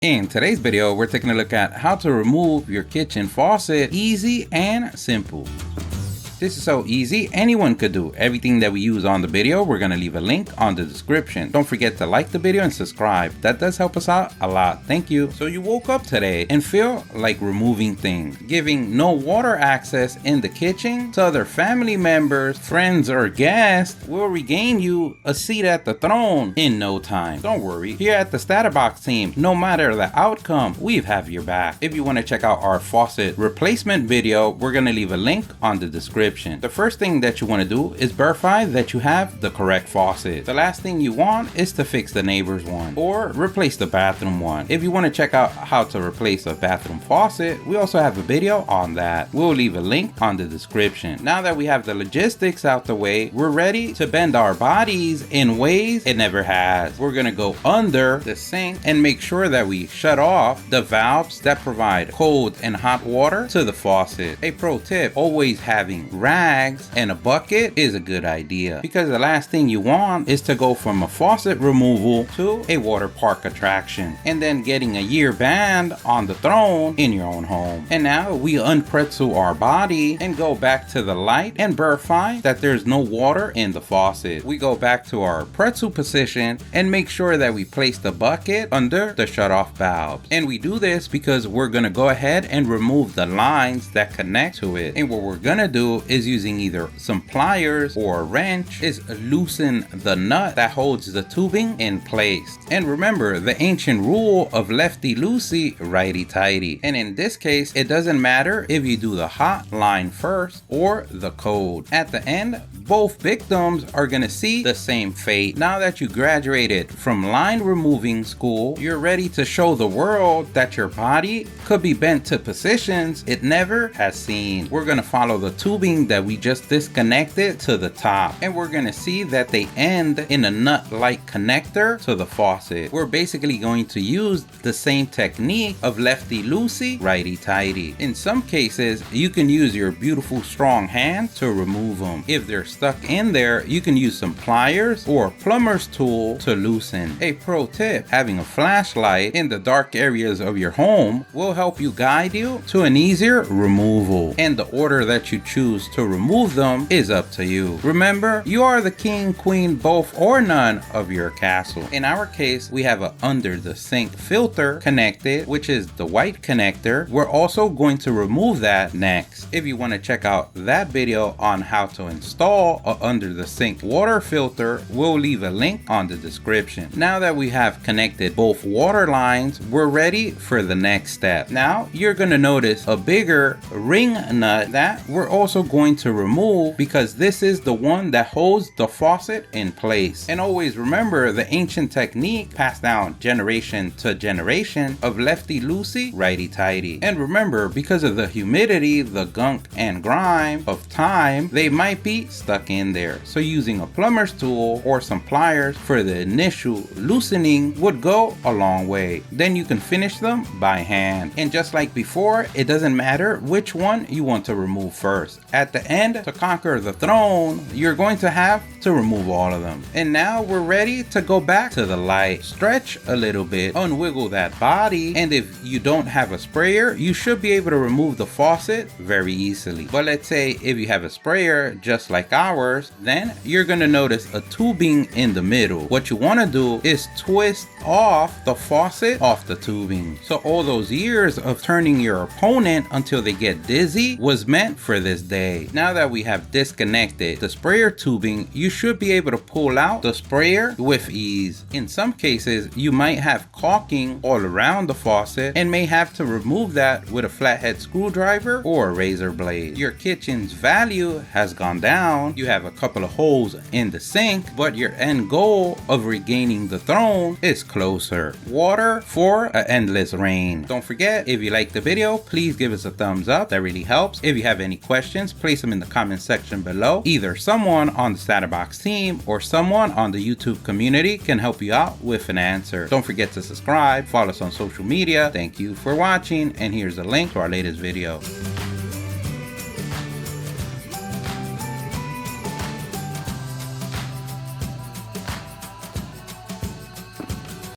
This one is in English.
In today's video, we're taking a look at how to remove your kitchen faucet easy and simple. This is so easy, anyone could do. Everything that we use on the video, we're gonna leave a link on the description. Don't forget to like the video and subscribe. That does help us out a lot. Thank you. So you woke up today and feel like removing things, giving no water access in the kitchen to other family members, friends, or guests will regain you a seat at the throne in no time. Don't worry, here at the StatUpBox team, no matter the outcome, we have your back. If you want to check out our faucet replacement video, we're gonna leave a link on the description. The first thing that you want to do is verify that you have the correct faucet. The last thing you want is to fix the neighbor's one or replace the bathroom one. If you want to check out how to replace a bathroom faucet, we also have a video on that. We'll leave a link on the description. Now that we have the logistics out the way, we're ready to bend our bodies in ways it never has. We're gonna go under the sink and make sure that we shut off the valves that provide cold and hot water to the faucet. A pro tip, always having rags and a bucket is a good idea, because the last thing you want is to go from a faucet removal to a water park attraction and then getting a year banned on the throne in your own home. And now we unpretzel our body and go back to the light and verify that there's no water in the faucet. We go back to our pretzel position and make sure that we place the bucket under the shut off valves. And we do this because we're gonna go ahead and remove the lines that connect to it. And what we're gonna do is using either some pliers or a wrench is loosen the nut that holds the tubing in place. And remember the ancient rule of lefty loosey, righty tighty. And in this case, it doesn't matter if you do the hot line first or the cold. At the end, both victims are gonna see the same fate. Now that you graduated from line removing school, you're ready to show the world that your body could be bent to positions it never has seen. We're gonna follow the tubing that we just disconnected to the top, and we're gonna see that they end in a nut-like connector to the faucet. We're basically going to use the same technique of lefty loosey, righty tighty. In some cases, you can use your beautiful strong hand to remove them. If they're stuck in there, you can use some pliers or a plumber's tool to loosen. A pro tip, having a flashlight in the dark areas of your home will help you guide you to an easier removal, and the order that you choose to remove them is up to you. Remember, you are the king, queen, both or none of your castle. In our case, we have a under the sink filter connected, which is the white connector. We're also going to remove that next. If you want to check out that video on how to install a under the sink water filter, we'll leave a link on the description. Now that we have connected both water lines, we're ready for the next step. Now you're going to notice a bigger ring nut that we're also going to remove, because this is the one that holds the faucet in place. And always remember the ancient technique passed down generation to generation of lefty loosey, righty tighty. And remember, because of the humidity, the gunk and grime of time, they might be stuck in there. So using a plumber's tool or some pliers for the initial loosening would go a long way. Then you can finish them by hand. And just like before, it doesn't matter which one you want to remove first. At the end, to conquer the throne, you're going to have to remove all of them. And now we're ready to go back to the light. Stretch a little bit, unwiggle that body, and if you don't have a sprayer, you should be able to remove the faucet very easily. But let's say if you have a sprayer just like ours, then you're gonna notice a tubing in the middle. What you wanna do is twist off the faucet off the tubing. So all those years of turning your opponent until they get dizzy was meant for this day. Now that we have disconnected the sprayer tubing, you should be able to pull out the sprayer with ease. In some cases, you might have caulking all around the faucet and may have to remove that with a flathead screwdriver or a razor blade. Your kitchen's value has gone down. You have a couple of holes in the sink, but your end goal of regaining the throne is closer. Water for an endless reign. Don't forget, if you like the video, please give us a thumbs up. That really helps. If you have any questions, place them in the comment section below. Either someone on the StatUpBox team or someone on the YouTube community can help you out with an answer. Don't forget to subscribe, follow us on social media. Thank you for watching, and here's a link to our latest video.